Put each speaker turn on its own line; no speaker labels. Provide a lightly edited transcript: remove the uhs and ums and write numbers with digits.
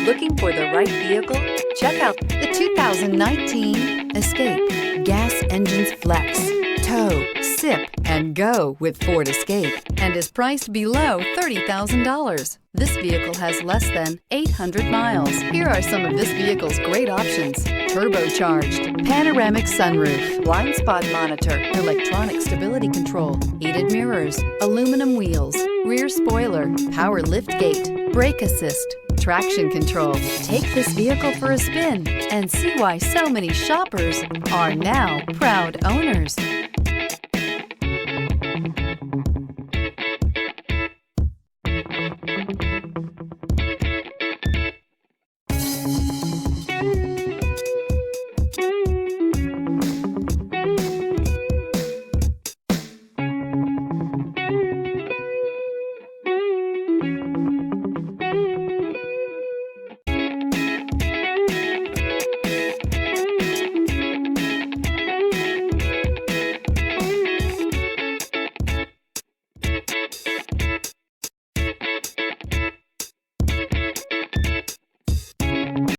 Looking for the right vehicle? Check out the 2019 Escape. Gas engines flex, tow, sip, and go with Ford Escape, and is priced below $30,000. This vehicle has less than 800 miles. Here are some of this vehicle's great options: turbocharged, panoramic sunroof, blind spot monitor, electronic stability control, heated mirrors, aluminum wheels, rear spoiler, power liftgate, brake assist, traction control. Take this vehicle for a spin and see why so many shoppers are now proud owners.